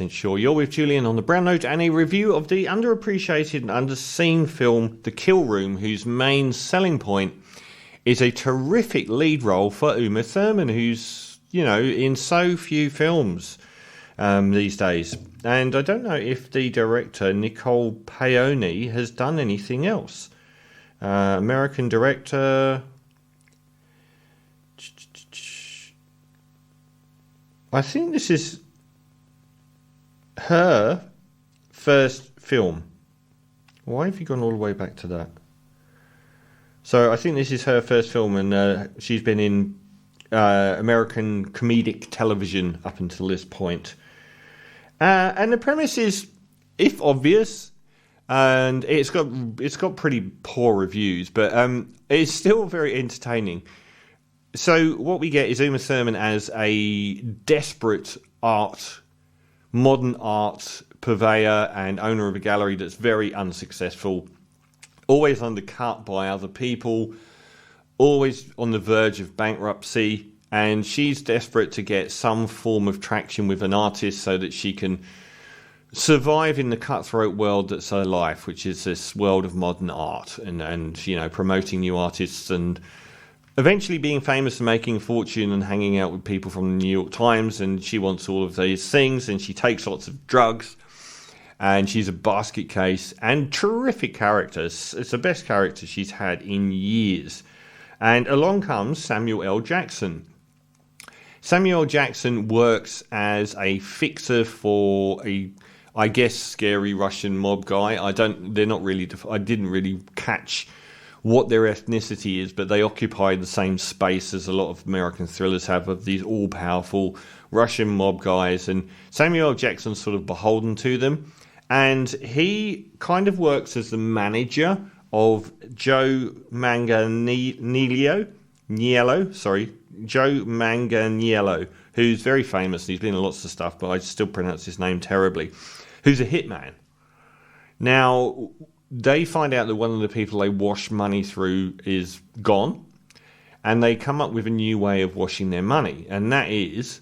Sure, you're with Julian on the Brown Note and a review of the underappreciated and underseen film The Kill Room, whose main selling point is a terrific lead role for Uma Thurman, who's, in so few films these days. And I don't know if the director, Nicole Paoni, has done anything else. American director. I think this is her first film. Why have you gone all the way back to that? So I think this is her first film, and she's been in American comedic television up until this point. And the premise is, if obvious, and it's got pretty poor reviews, but it's still very entertaining. So what we get is Uma Thurman as a desperate modern art purveyor and owner of a gallery that's very unsuccessful, always undercut by other people, always on the verge of bankruptcy, and she's desperate to get some form of traction with an artist so that she can survive in the cutthroat world that's her life, which is this world of modern art and promoting new artists and eventually being famous and making a fortune and hanging out with people from the New York Times. And she wants all of these things, and she takes lots of drugs, and she's a basket case and terrific characters. It's the best character she's had in years. And along comes Samuel L. Jackson. Samuel L. Jackson works as a fixer for I guess, scary Russian mob guy. I didn't really catch what their ethnicity is, but they occupy the same space as a lot of American thrillers have, of these all-powerful Russian mob guys, and Samuel L. Jackson's sort of beholden to them, and he kind of works as the manager of Joe Manganiello, who's very famous. He's been in lots of stuff, but I still pronounce his name terribly, who's a hitman. Now, they find out that one of the people they wash money through is gone, and they come up with a new way of washing their money, and that is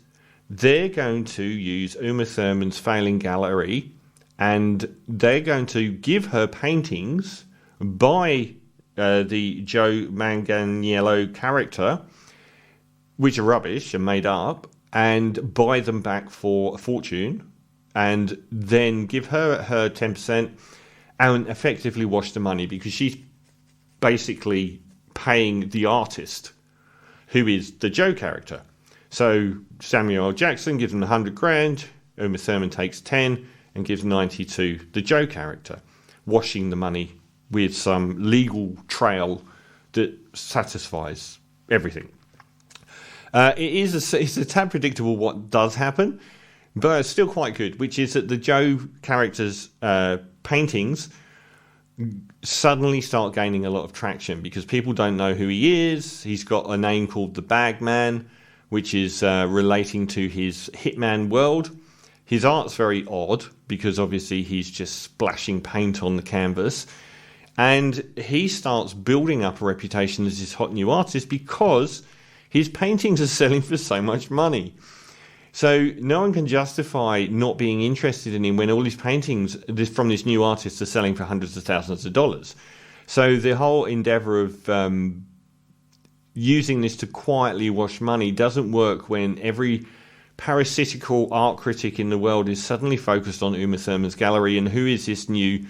they're going to use Uma Thurman's failing gallery, and they're going to give her paintings by the Joe Manganiello character, which are rubbish and made up, and buy them back for a fortune, and then give her 10%, and effectively wash the money, because she's basically paying the artist, who is the Joe character. So Samuel L. Jackson gives him 100 grand, Uma Thurman takes 10 and gives 90 to the Joe character, washing the money with some legal trail that satisfies everything. It's a tad predictable what does happen, but it's still quite good, which is that the Joe character's paintings suddenly start gaining a lot of traction because people don't know who he is. He's got a name called the Bagman, which is relating to his hitman world. His art's very odd because obviously he's just splashing paint on the canvas, and he starts building up a reputation as this hot new artist because his paintings are selling for so much money. So no one can justify not being interested in him when all his paintings from this new artist are selling for hundreds of thousands of dollars. So the whole endeavor of using this to quietly wash money doesn't work when every parasitical art critic in the world is suddenly focused on Uma Thurman's gallery and who is this new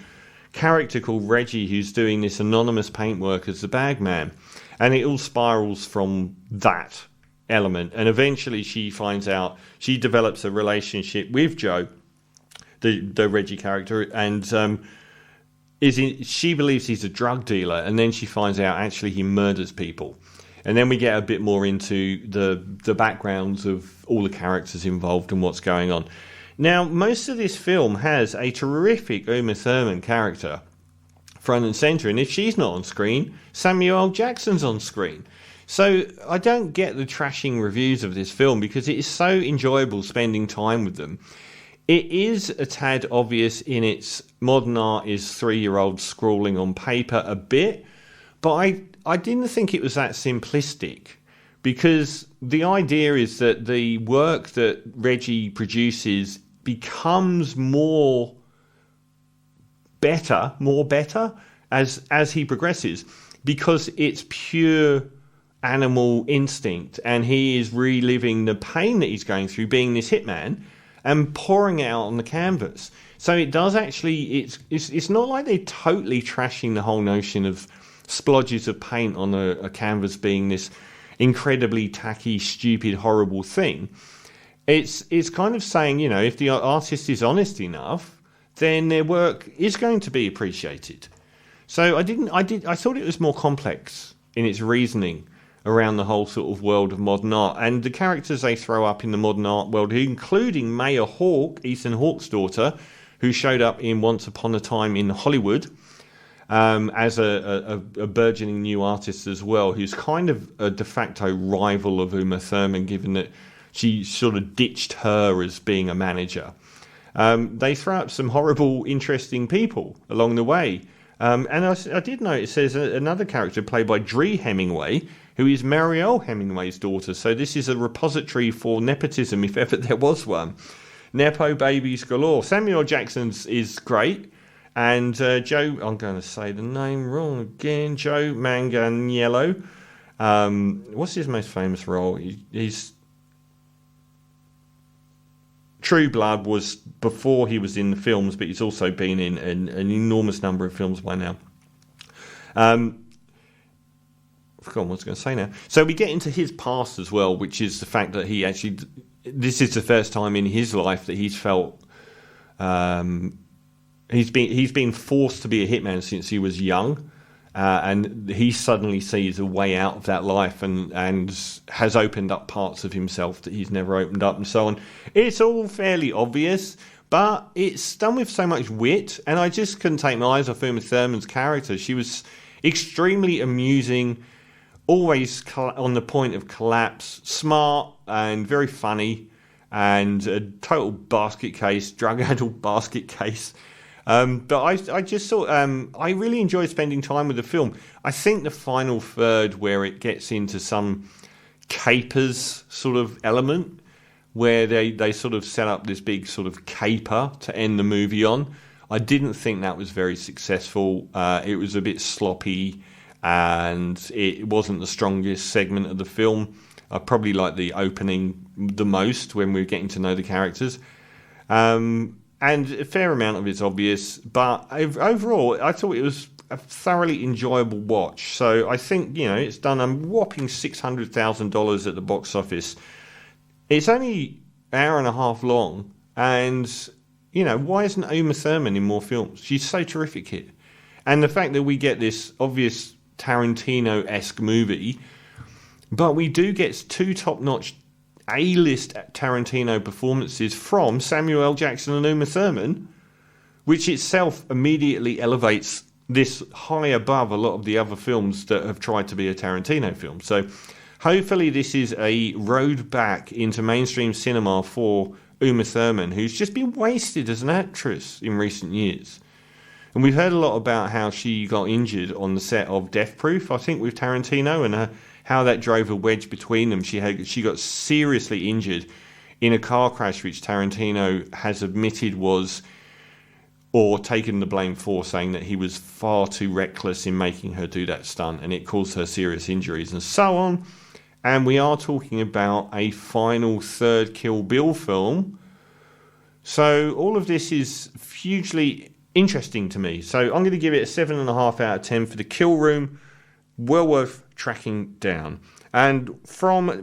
character called Reggie who's doing this anonymous paintwork as the Bagman. And it all spirals from that element, and eventually she finds out, she develops a relationship with Joe, the Reggie character, and she believes he's a drug dealer, and then she finds out actually he murders people, and then we get a bit more into the backgrounds of all the characters involved and what's going on. Now, most of this film has a terrific Uma Thurman character front and center, and if she's not on screen, Samuel L. Jackson's on screen. So I don't get the trashing reviews of this film because it is so enjoyable spending time with them. It is a tad obvious in its modern art is 3-year-olds scrawling on paper a bit, but I didn't think it was that simplistic, because the idea is that the work that Reggie produces becomes more better as he progresses, because it's pure animal instinct, and he is reliving the pain that he's going through being this hitman and pouring it out on the canvas. So it does actually, it's not like they're totally trashing the whole notion of splodges of paint on a canvas being this incredibly tacky, stupid, horrible thing. It's kind of saying, you know, if the artist is honest enough, then their work is going to be appreciated. So I thought it was more complex in its reasoning around the whole sort of world of modern art, and the characters they throw up in the modern art world, including Maya Hawke, Ethan Hawke's daughter, who showed up in Once Upon a Time in Hollywood, as a burgeoning new artist as well, who's kind of a de facto rival of Uma Thurman, given that she sort of ditched her as being a manager. They throw up some horrible, interesting people along the way. And I did note, it says another character played by Dree Hemingway, who is Marielle Hemingway's daughter. So this is a repository for nepotism, if ever there was one. Nepo babies galore. Samuel Jackson's is great. And Joe, I'm going to say the name wrong again, Joe Manganiello. What's his most famous role? He's True Blood was before he was in the films, but he's also been in an enormous number of films by now. I forgot what I was going to say now. So we get into his past as well, which is the fact that he actually, this is the first time in his life that he's felt he's been forced to be a hitman since he was young, and he suddenly sees a way out of that life and has opened up parts of himself that he's never opened up and so on. It's all fairly obvious, but it's done with so much wit, and I just couldn't take my eyes off Uma Thurman's character. She was extremely amusing, always on the point of collapse, smart and very funny, and a total basket case, drug-addled basket case. But I just thought I really enjoyed spending time with the film. I think the final third, where it gets into some capers sort of element, where they sort of set up this big sort of caper to end the movie on, I didn't think that was very successful. It was a bit sloppy, and it wasn't the strongest segment of the film. I probably like the opening the most, when we're getting to know the characters. And a fair amount of it's obvious, but overall, I thought it was a thoroughly enjoyable watch. So I think, you know, it's done a whopping $600,000 at the box office. It's only an hour and a half long, and, you know, why isn't Uma Thurman in more films? She's so terrific here. And the fact that we get this obvious Tarantino-esque movie, but we do get two top-notch A-list Tarantino performances from Samuel L. Jackson and Uma Thurman, which itself immediately elevates this high above a lot of the other films that have tried to be a Tarantino film. So hopefully this is a road back into mainstream cinema for Uma Thurman, who's just been wasted as an actress in recent years. And we've heard a lot about how she got injured on the set of Death Proof, I think, with Tarantino, and how that drove a wedge between them. She got seriously injured in a car crash, which Tarantino has admitted was, or taken the blame for, saying that he was far too reckless in making her do that stunt, and it caused her serious injuries and so on. And we are talking about a final third Kill Bill film. So all of this is hugely interesting to me. So I'm going to give it a 7.5 out of 10 for The Kill Room. Well worth tracking down. And from